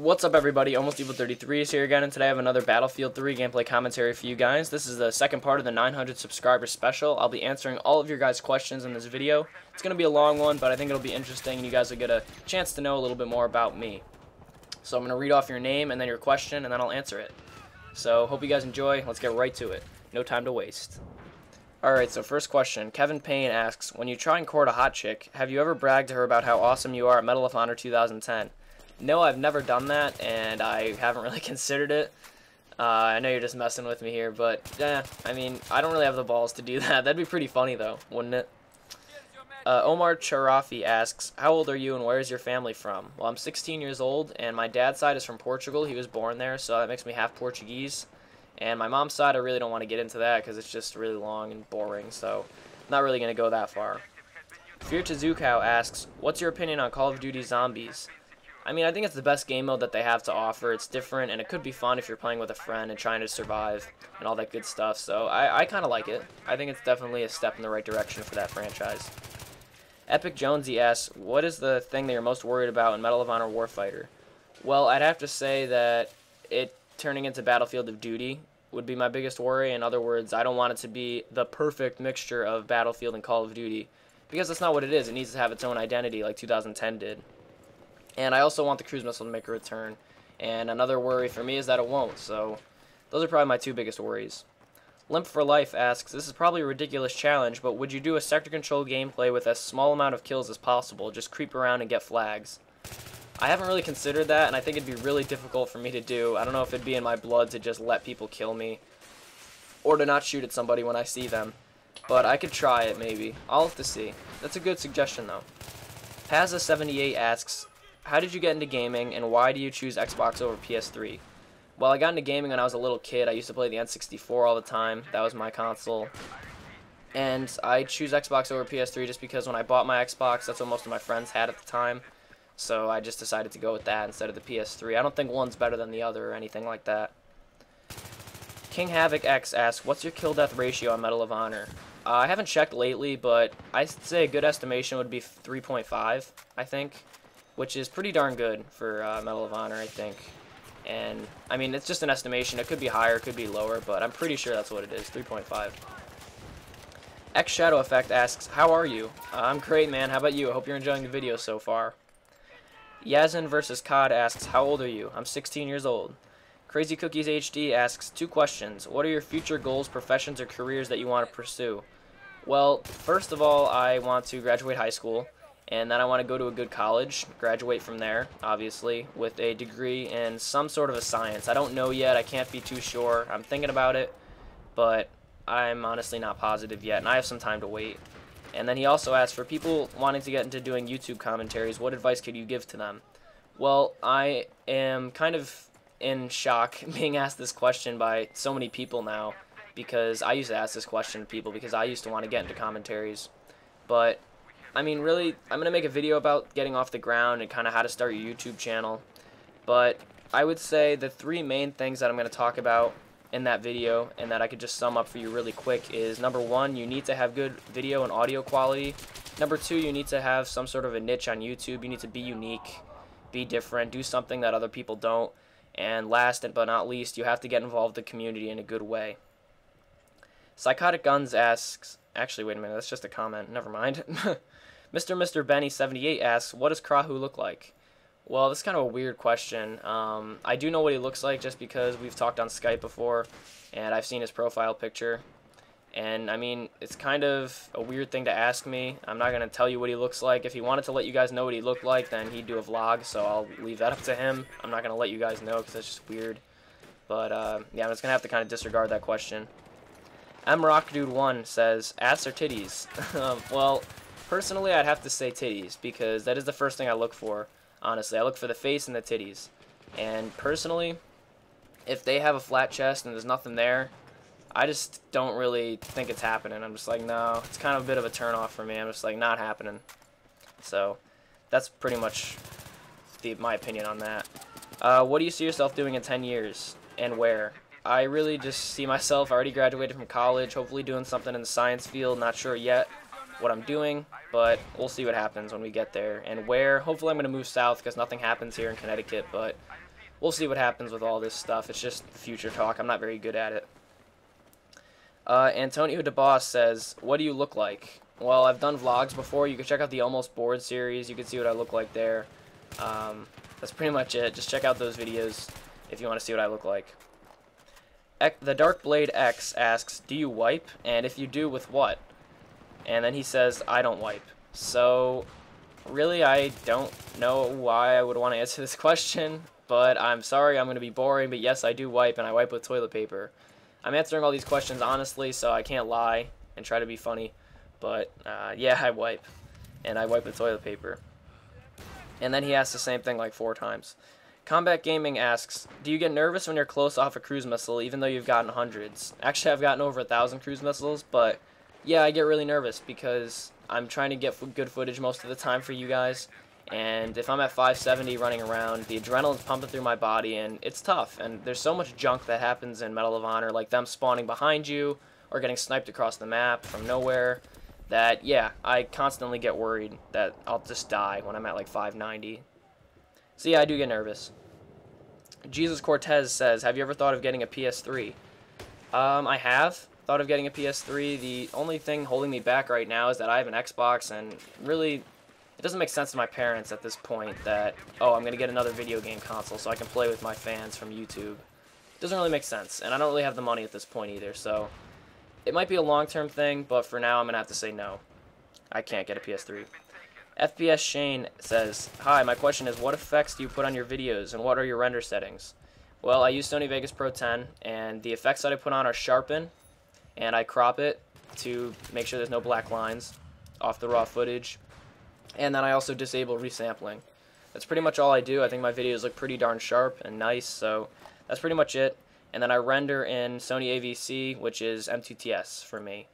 What's up, everybody? Almost Evil 33 is here again, and today I have another Battlefield 3 gameplay commentary for you guys. This is the second part of the 900 subscriber special. I'll be answering all of your guys' questions in this video. It's going to be a long one, but I think it'll be interesting, and you guys will get a chance to know a little bit more about me. So I'm going to read off your name and then your question, and then I'll answer it. So hope you guys enjoy. Let's get right to it. No time to waste. Alright, so first question. Kevin Payne asks, when you try and court a hot chick, have you ever bragged to her about how awesome you are at Medal of Honor 2010? No, I've never done that, and I haven't really considered it. I know you're just messing with me here, but, I mean, I don't really have the balls to do that. That'd be pretty funny, though, wouldn't it? Omar Charafi asks, how old are you and where is your family from? Well, I'm 16 years old, and my dad's side is from Portugal. He was born there, so that makes me half Portuguese. And my mom's side, I really don't want to get into that because it's just really long and boring, so I'm not really going to go that far. Fear to Zukau asks, what's your opinion on Call of Duty Zombies? I mean, I think it's the best game mode that they have to offer. It's different, and it could be fun if you're playing with a friend and trying to survive and all that good stuff. So I kind of like it. I think it's definitely a step in the right direction for that franchise. Epic Jonesy asks, what is the thing that you're most worried about in Medal of Honor Warfighter? Well, I'd have to say that it turning into Battlefield of Duty would be my biggest worry. In other words, I don't want it to be the perfect mixture of Battlefield and Call of Duty, because that's not what it is. It needs to have its own identity like 2010 did. And I also want the cruise missile to make a return. And another worry for me is that it won't. So those are probably my two biggest worries. Limp for Life asks, this is probably a ridiculous challenge, but would you do a sector control gameplay with as small amount of kills as possible? Just creep around and get flags. I haven't really considered that, and I think it'd be really difficult for me to do. I don't know if it'd be in my blood to just let people kill me, or to not shoot at somebody when I see them. But I could try it, maybe. I'll have to see. That's a good suggestion, though. Pazza78 asks, how did you get into gaming, and why do you choose Xbox over PS3? Well, I got into gaming when I was a little kid. I used to play the N64 all the time. That was my console. And I choose Xbox over PS3 just because when I bought my Xbox, that's what most of my friends had at the time. So I just decided to go with that instead of the PS3. I don't think one's better than the other or anything like that. King Havoc X asks, what's your kill-death ratio on Medal of Honor? I haven't checked lately, but I'd say a good estimation would be 3.5, I think, which is pretty darn good for Medal of Honor, I think. And, I mean, it's just an estimation. It could be higher, it could be lower, but I'm pretty sure that's what it is, 3.5. X Shadow Effect asks, how are you? I'm great, man. How about you? I hope you're enjoying the video so far. Yazin vs. COD asks, how old are you? I'm 16 years old. Crazy Cookies HD asks, two questions. What are your future goals, professions, or careers that you want to pursue? Well, first of all, I want to graduate high school. And then I want to go to a good college, graduate from there, obviously, with a degree in some sort of a science. I don't know yet. I can't be too sure. I'm thinking about it, but I'm honestly not positive yet, and I have some time to wait. And then he also asked, for people wanting to get into doing YouTube commentaries, what advice could you give to them? Well, I am kind of in shock being asked this question by so many people now, because I used to ask this question to people because I used to want to get into commentaries. But I mean, really, I'm going to make a video about getting off the ground and kind of how to start your YouTube channel. But I would say the three main things that I'm going to talk about in that video and that I could just sum up for you really quick is, number one, you need to have good video and audio quality. Number two, you need to have some sort of a niche on YouTube. You need to be unique, be different, do something that other people don't. And last but not least, you have to get involved in the community in a good way. Psychotic Guns asks, actually, wait a minute, that's just a comment. Never mind. Mr. Benny 78 asks, what does Krahu look like? Well, that's kind of a weird question. I do know what he looks like just because we've talked on Skype before, and I've seen his profile picture. And, I mean, it's kind of a weird thing to ask me. I'm not going to tell you what he looks like. If he wanted to let you guys know what he looked like, then he'd do a vlog, so I'll leave that up to him. I'm not going to let you guys know because that's just weird. But, yeah, I'm just going to have to kind of disregard that question. MRockDude1 says, ass or titties? Well, personally, I'd have to say titties, because that is the first thing I look for, honestly. I look for the face and the titties. And personally, if they have a flat chest and there's nothing there, I just don't really think it's happening. I'm just like, no, it's kind of a bit of a turn-off for me. I'm just like, not happening. So, that's pretty much my opinion on that. What do you see yourself doing in 10 years, and where? I really just see myself, I already graduated from college, hopefully doing something in the science field, not sure yet what I'm doing, but we'll see what happens when we get there. And where, hopefully I'm going to move south because nothing happens here in Connecticut, but we'll see what happens with all this stuff. It's just future talk. I'm not very good at it. Antonio DeBoss says, what do you look like? Well, I've done vlogs before. You can check out the Almost Bored series. You can see what I look like there. That's pretty much it. Just check out those videos if you want to see what I look like. The Dark Blade X asks, do you wipe? And if you do, with what? And then he says, I don't wipe. So, really, I don't know why I would want to answer this question, but I'm sorry, I'm going to be boring, but yes, I do wipe, and I wipe with toilet paper. I'm answering all these questions honestly, so I can't lie and try to be funny, but yeah, I wipe, and I wipe with toilet paper. And then he asks the same thing like 4 times. Combat Gaming asks, do you get nervous when you're close off a cruise missile, even though you've gotten hundreds? Actually, I've gotten over 1,000 cruise missiles, but yeah, I get really nervous because I'm trying to get good footage most of the time for you guys, and if I'm at 570 running around, the adrenaline's pumping through my body, and it's tough, and there's so much junk that happens in Medal of Honor, like them spawning behind you, or getting sniped across the map from nowhere, that, yeah, I constantly get worried that I'll just die when I'm at like 590. So yeah, I do get nervous. Jesus Cortez says, have you ever thought of getting a PS3? I have thought of getting a PS3. The only thing holding me back right now is that I have an Xbox, and really, it doesn't make sense to my parents at this point that, oh, I'm going to get another video game console so I can play with my fans from YouTube. It doesn't really make sense, and I don't really have the money at this point either, so it might be a long-term thing, but for now I'm going to have to say no. I can't get a PS3. FPS Shane says, hi, my question is, what effects do you put on your videos, and what are your render settings? Well, I use Sony Vegas Pro 10, and the effects that I put on are sharpen, and I crop it to make sure there's no black lines off the raw footage. And then I also disable resampling. That's pretty much all I do. I think my videos look pretty darn sharp and nice, so that's pretty much it. And then I render in Sony AVC, which is M2TS for me.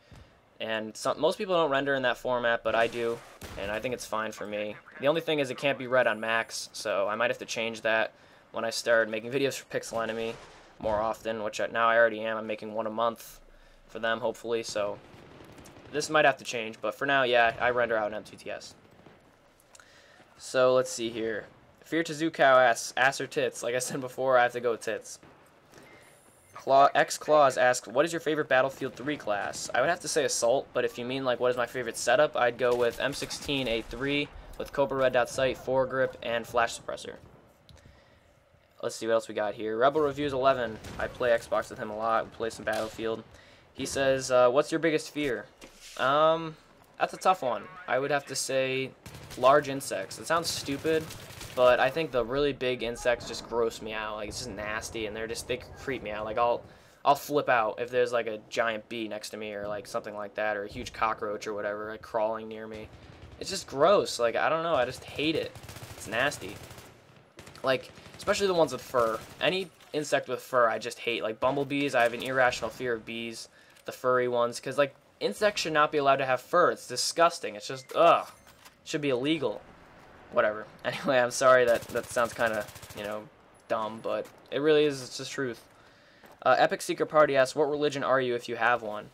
And most people don't render in that format, but I do, and I think it's fine for me. The only thing is it can't be read on Max, so I might have to change that when I start making videos for Pixel Enemy more often, which now I already am. I'm making one a month for them, hopefully, so this might have to change, but for now, yeah, I render out in M2TS. So let's see here. Fear to Zukow asks, ass or tits? Like I said before, I have to go with tits. X-Claws asks, what is your favorite Battlefield 3 class? I would have to say Assault, but if you mean like what is my favorite setup, I'd go with M16A3 with Cobra Red Dot Sight, foregrip, and flash suppressor. Let's see what else we got here. Rebel Reviews 11. I play Xbox with him a lot. We play some Battlefield. He says, what's your biggest fear? That's a tough one. I would have to say large insects. It sounds stupid, but I think the really big insects just gross me out. Like, it's just nasty, and they creep me out. Like, I'll flip out if there's like a giant bee next to me, or like something like that, or a huge cockroach or whatever, like crawling near me. It's just gross. Like, I don't know. I just hate it. It's nasty. Like, especially the ones with fur. Any insect with fur, I just hate. Like bumblebees, I have an irrational fear of bees, the furry ones, because like insects should not be allowed to have fur. It's disgusting. It's just, ugh. It should be illegal. Whatever. Anyway, I'm sorry that sounds kind of, you know, dumb, but it really is. It's just truth. Epic Secret Party asks, what religion are you if you have one?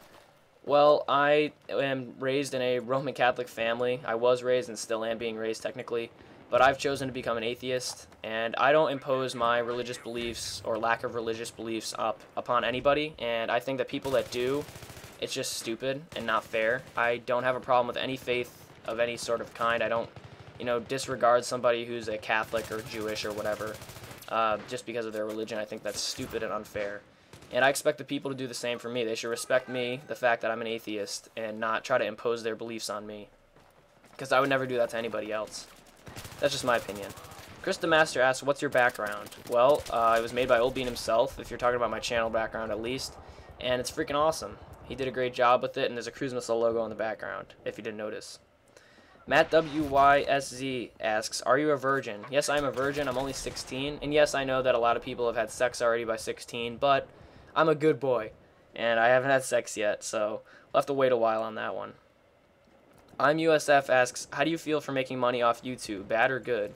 Well, I am raised in a Roman Catholic family. I was raised and still am being raised technically, but I've chosen to become an atheist, and I don't impose my religious beliefs or lack of religious beliefs upon anybody, and I think that people that do, it's just stupid and not fair. I don't have a problem with any faith of any sort of kind. I don't, you know, disregard somebody who's a Catholic or Jewish or whatever just because of their religion. I think that's stupid and unfair. And I expect the people to do the same for me. They should respect me, the fact that I'm an atheist, and not try to impose their beliefs on me, because I would never do that to anybody else. That's just my opinion. Chris the Master asks, what's your background? Well, it was made by Old Bean himself, if you're talking about my channel background at least, and it's freaking awesome. He did a great job with it, and there's a cruise missile logo on the background, if you didn't notice. Matt WYSZ asks, are you a virgin? Yes, I'm a virgin. I'm only 16, and yes, I know that a lot of people have had sex already by 16, but I'm a good boy, and I haven't had sex yet, so we'll have to wait a while on that one. I'm USF asks, how do you feel for making money off YouTube, bad or good?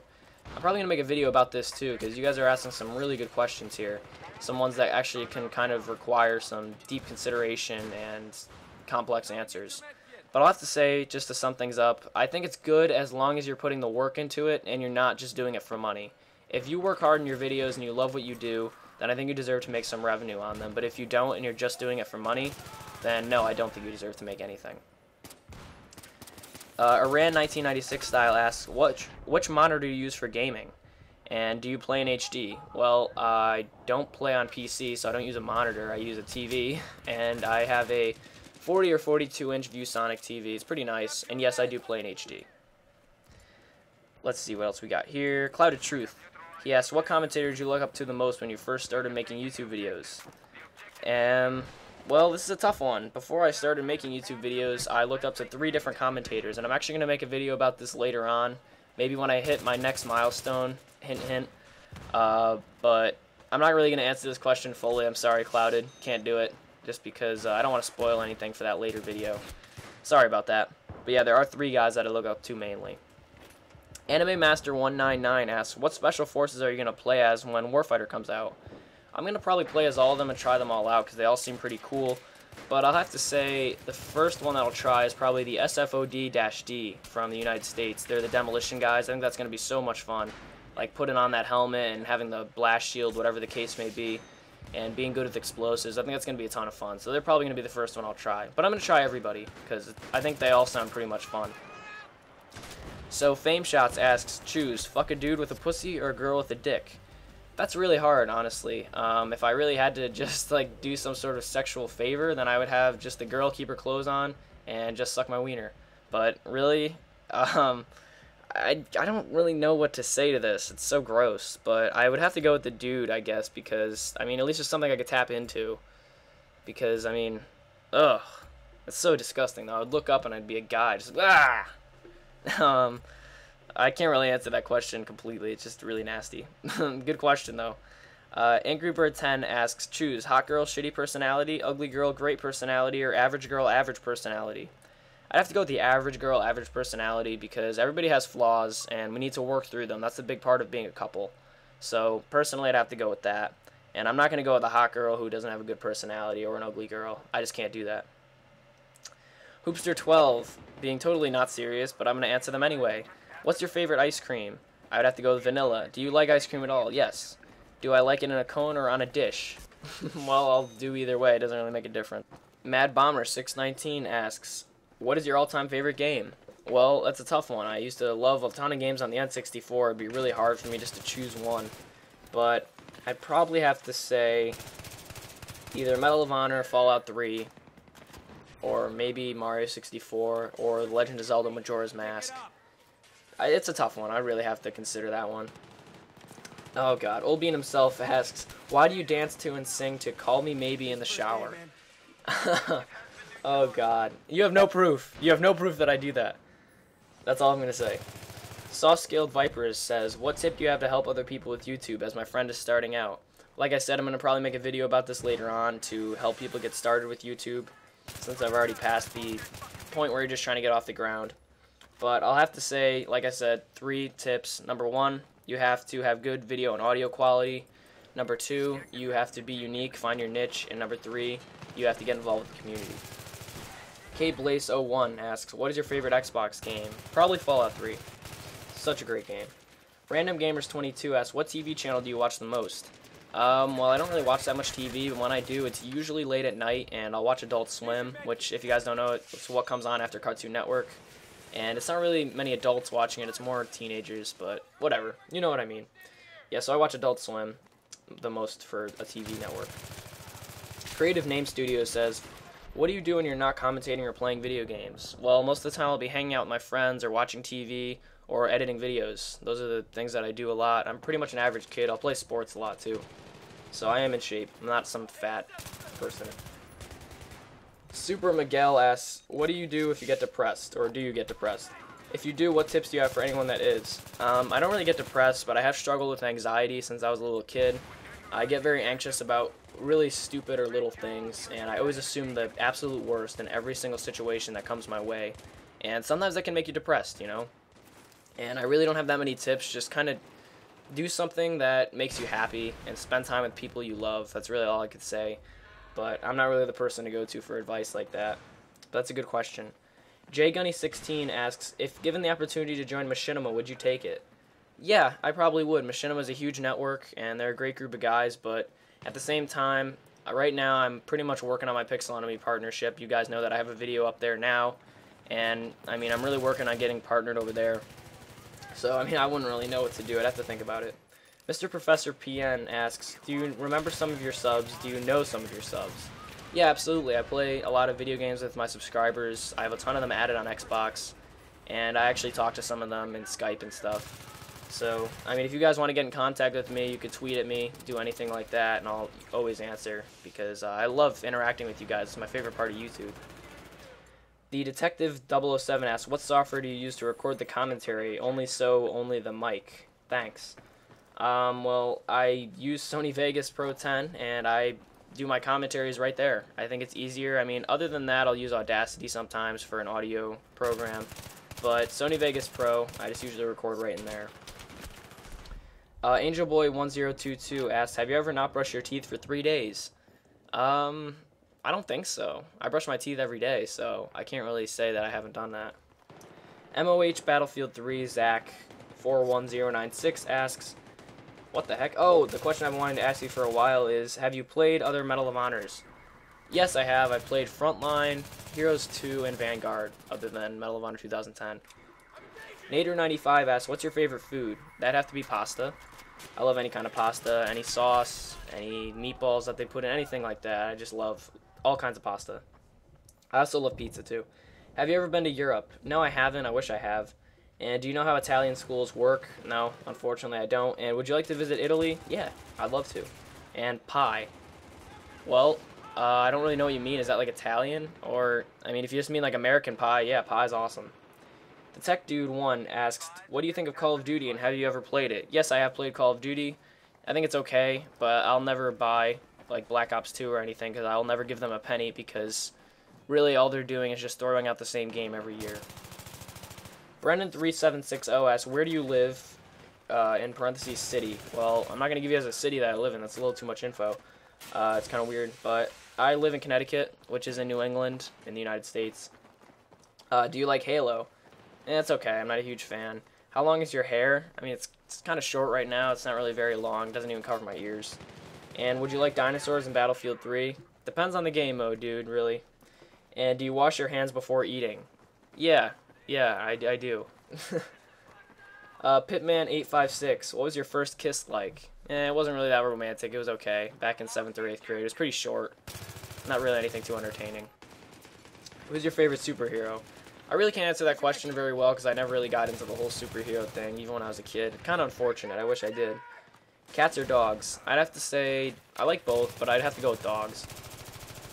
I'm probably going to make a video about this too, because you guys are asking some really good questions here. Some ones that actually can kind of require some deep consideration and complex answers. But I'll have to say, just to sum things up, I think it's good as long as you're putting the work into it and you're not just doing it for money. If you work hard in your videos and you love what you do, then I think you deserve to make some revenue on them. But if you don't and you're just doing it for money, then no, I don't think you deserve to make anything. Iran 1996 style asks, which monitor do you use for gaming? And do you play in HD? Well, I don't play on PC, so I don't use a monitor. I use a TV, and I have a 40 or 42-inch ViewSonic TV. It's pretty nice, and yes, I do play in HD. Let's see what else we got here. Clouded Truth. He asks, what commentator did you look up to the most when you first started making YouTube videos? Well, this is a tough one. Before I started making YouTube videos, I looked up to 3 different commentators, and I'm actually going to make a video about this later on. Maybe when I hit my next milestone. Hint, hint. But I'm not really going to answer this question fully. I'm sorry, Clouded. Can't do it. Just because I don't want to spoil anything for that later video. Sorry about that. But yeah, there are 3 guys that I look up to mainly. Anime Master 199 asks, what special forces are you going to play as when Warfighter comes out? I'm going to probably play as all of them and try them all out because they all seem pretty cool. But I'll have to say the first one that I'll try is probably the SFOD-D from the United States. They're the demolition guys. I think that's going to be so much fun. Like putting on that helmet and having the blast shield, whatever the case may be, and being good with explosives. I think that's going to be a ton of fun. So they're probably going to be the first one I'll try. But I'm going to try everybody because I think they all sound pretty much fun. So Fame Shots asks, choose, fuck a dude with a pussy or a girl with a dick? That's really hard, honestly. If I really had to just like do some sort of sexual favor, then I would have just the girl keep her clothes on and just suck my wiener. But really, I don't really know what to say to this. It's so gross. But I would have to go with the dude, I guess, because, I mean, at least it's something I could tap into. Because, I mean, ugh. It's so disgusting, though. I would look up and I'd be a guy. Just, ah! I can't really answer that question completely. It's just really nasty. Good question, though. Angry Bird 10 asks, choose hot girl, shitty personality, ugly girl, great personality, or average girl, average personality. I'd have to go with the average girl, average personality because everybody has flaws and we need to work through them. That's a big part of being a couple. So personally, I'd have to go with that. And I'm not going to go with a hot girl who doesn't have a good personality or an ugly girl. I just can't do that. Hoopster12, being totally not serious, but I'm going to answer them anyway. What's your favorite ice cream? I would have to go with vanilla. Do you like ice cream at all? Yes. Do I like it in a cone or on a dish? Well, I'll do either way. It doesn't really make a difference. Mad Bomber 619 asks, what is your all-time favorite game? Well, that's a tough one. I used to love a ton of games on the N64. It'd be really hard for me just to choose one. But I'd probably have to say either Medal of Honor, Fallout 3, or maybe Mario 64, or The Legend of Zelda Majora's Mask. It's a tough one. I really have to consider that one. Oh god. Old Bean himself asks, why do you dance to and sing to Call Me Maybe in the Shower? Oh god. You have no proof. You have no proof that I do that. That's all I'm going to say. Soft-Scaled Vipers says, what tip do you have to help other people with YouTube as my friend is starting out? Like I said, I'm going to probably make a video about this later on to help people get started with YouTube, since I've already passed the point where you're just trying to get off the ground. But I'll have to say, like I said, 3 tips. Number 1, you have to have good video and audio quality. Number 2, you have to be unique, find your niche. And number 3, you have to get involved with the community. KBlaze01 asks, what is your favorite Xbox game? Probably Fallout 3. Such a great game. Random Gamers 22 asks, what TV channel do you watch the most? Well, I don't really watch that much TV, but when I do, it's usually late at night, and I'll watch Adult Swim, which, if you guys don't know, it's what comes on after Cartoon Network. And it's not really many adults watching it, it's more teenagers, but whatever. You know what I mean. Yeah, so I watch Adult Swim the most for a TV network. Creative Name Studio says, what do you do when you're not commentating or playing video games? Well, most of the time I'll be hanging out with my friends or watching TV or editing videos. Those are the things that I do a lot. I'm pretty much an average kid. I'll play sports a lot too. So I am in shape. I'm not some fat person. Super Miguel asks, what do you do if you get depressed, or do you get depressed? If you do, what tips do you have for anyone that is? I don't really get depressed, but I have struggled with anxiety since I was a little kid. I get very anxious about really stupid or little things, and I always assume the absolute worst in every single situation that comes my way. And sometimes that can make you depressed, you know? And I really don't have that many tips. Just kind of do something that makes you happy and spend time with people you love. That's really all I could say. But I'm not really the person to go to for advice like that. But that's a good question. JGunny16 asks, if given the opportunity to join Machinima, would you take it? Yeah, I probably would. Machinima is a huge network, and they're a great group of guys, but at the same time, right now I'm pretty much working on my Pixel Enemy partnership. You guys know that I have a video up there now, and I mean, I'm really working on getting partnered over there. So, I mean, I wouldn't really know what to do. I'd have to think about it. Mr. Professor PN asks, do you remember some of your subs? Do you know some of your subs? Yeah, absolutely. I play a lot of video games with my subscribers. I have a ton of them added on Xbox, and I actually talk to some of them in Skype and stuff. So, I mean, if you guys want to get in contact with me, you could tweet at me, do anything like that, and I'll always answer, because I love interacting with you guys. It's my favorite part of YouTube. The Detective 007 asks, what software do you use to record the commentary? Only the mic. Thanks. Well, I use Sony Vegas Pro 10, and I do my commentaries right there. I think it's easier. I mean, other than that, I'll use Audacity sometimes for an audio program, but Sony Vegas Pro, I just usually record right in there. AngelBoy1022 asks, have you ever not brushed your teeth for 3 days? I don't think so. I brush my teeth every day, so I can't really say that I haven't done that. MOH Battlefield 3 Zach 41096 asks, what the heck? Oh, the question I've been wanting to ask you for a while is, have you played other Medal of Honors? Yes, I have. I played Frontline, Heroes 2, and Vanguard, other than Medal of Honor 2010. Nader95 asks, what's your favorite food? That'd have to be pasta. I love any kind of pasta, any sauce, any meatballs that they put in, anything like that. I just love all kinds of pasta. I also love pizza, too. Have you ever been to Europe? No, I haven't. I wish I have. And do you know how Italian schools work? No, unfortunately I don't. And would you like to visit Italy? Yeah, I'd love to. And pie. Well, I don't really know what you mean. Is that like Italian? Or, I mean, if you just mean like American pie, yeah, pie's awesome. The Tech Dude 1 asks, what do you think of Call of Duty and have you ever played it? Yes, I have played Call of Duty. I think it's okay, but I'll never buy like Black Ops 2 or anything because I'll never give them a penny because really all they're doing is just throwing out the same game every year. Brendan3760 asks, where do you live, in parentheses, city? Well, I'm not going to give you as a city that I live in. That's a little too much info. It's kind of weird, but I live in Connecticut, which is in New England, in the United States. Do you like Halo? It's okay. I'm not a huge fan. How long is your hair? I mean, it's kind of short right now. It's not really very long. It doesn't even cover my ears. And would you like dinosaurs in Battlefield 3? Depends on the game mode, dude, really. And do you wash your hands before eating? Yeah, I do. Pitman856, what was your first kiss like? It wasn't really that romantic. It was okay. Back in 7th or 8th grade. It was pretty short. Not really anything too entertaining. Who's your favorite superhero? I really can't answer that question very well because I never really got into the whole superhero thing, even when I was a kid. Kind of unfortunate. I wish I did. Cats or dogs? I'd have to say I like both, but I'd have to go with dogs.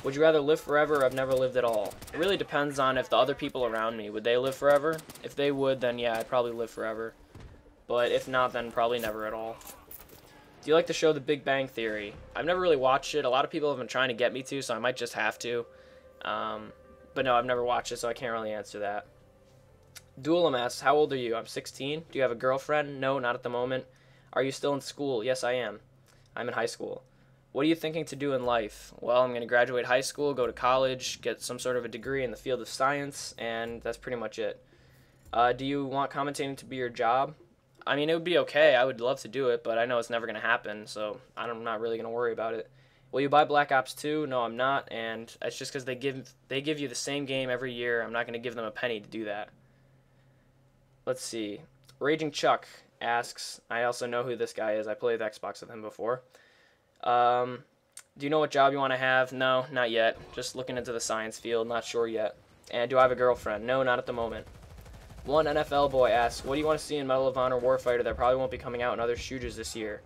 Would you rather live forever or have never lived at all? It really depends on if the other people around me, would they live forever? If they would, then yeah, I'd probably live forever. But if not, then probably never at all. Do you like the show The Big Bang Theory? I've never really watched it. A lot of people have been trying to get me to, so I might just have to. But no, I've never watched it, so I can't really answer that. Duelam asks, how old are you? I'm 16. Do you have a girlfriend? No, not at the moment. Are you still in school? Yes, I am. I'm in high school. What are you thinking to do in life? Well, I'm going to graduate high school, go to college, get some sort of a degree in the field of science, and that's pretty much it. Do you want commentating to be your job? I mean, it would be okay. I would love to do it, but I know it's never going to happen, so I'm not really going to worry about it. Will you buy Black Ops 2? No, I'm not, and it's just because they give you the same game every year. I'm not going to give them a penny to do that. Let's see. Raging Chuck asks, I also know who this guy is. I played Xbox with him before. Do you know what job you want to have? No, not yet. Just looking into the science field, not sure yet. And do I have a girlfriend? No, not at the moment. One NFL boy asks, what do you want to see in Medal of Honor Warfighter that probably won't be coming out in other shooters this year?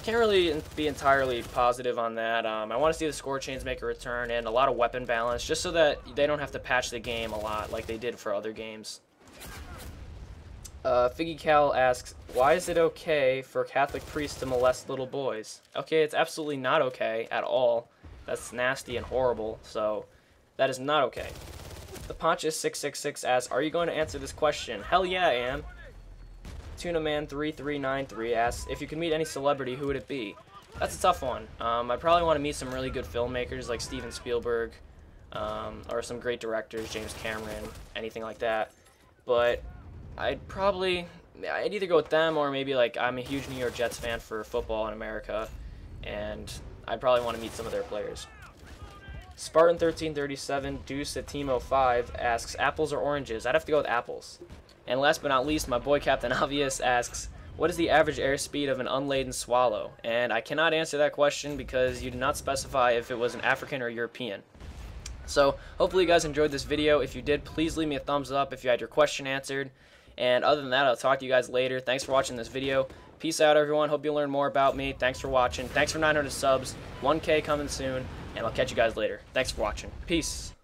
Can't really be entirely positive on that. I want to see the score chains make a return and a lot of weapon balance, just so that they don't have to patch the game a lot like they did for other games. Figgy Cal asks, why is it okay for Catholic priests to molest little boys? Okay, it's absolutely not okay at all. That's nasty and horrible, so that is not okay. The Pontius666 asks, are you going to answer this question? Hell yeah, I am. TunaMan3393 asks, if you could meet any celebrity, who would it be? That's a tough one. I'd probably want to meet some really good filmmakers like Steven Spielberg, or some great directors, James Cameron, anything like that. But I'd either go with them, or maybe like I'm a huge New York Jets fan for football in America, and I'd probably want to meet some of their players. Spartan 1337 Deuce at Team 05 asks, apples or oranges? I'd have to go with apples. And last but not least, my boy Captain Obvious asks, what is the average airspeed of an unladen swallow? And I cannot answer that question because you did not specify if it was an African or European. So hopefully you guys enjoyed this video. If you did, please leave me a thumbs up if you had your question answered. And other than that, I'll talk to you guys later. Thanks for watching this video. Peace out, everyone. Hope you learn more about me. Thanks for watching. Thanks for 900 subs. 1K coming soon. And I'll catch you guys later. Thanks for watching. Peace.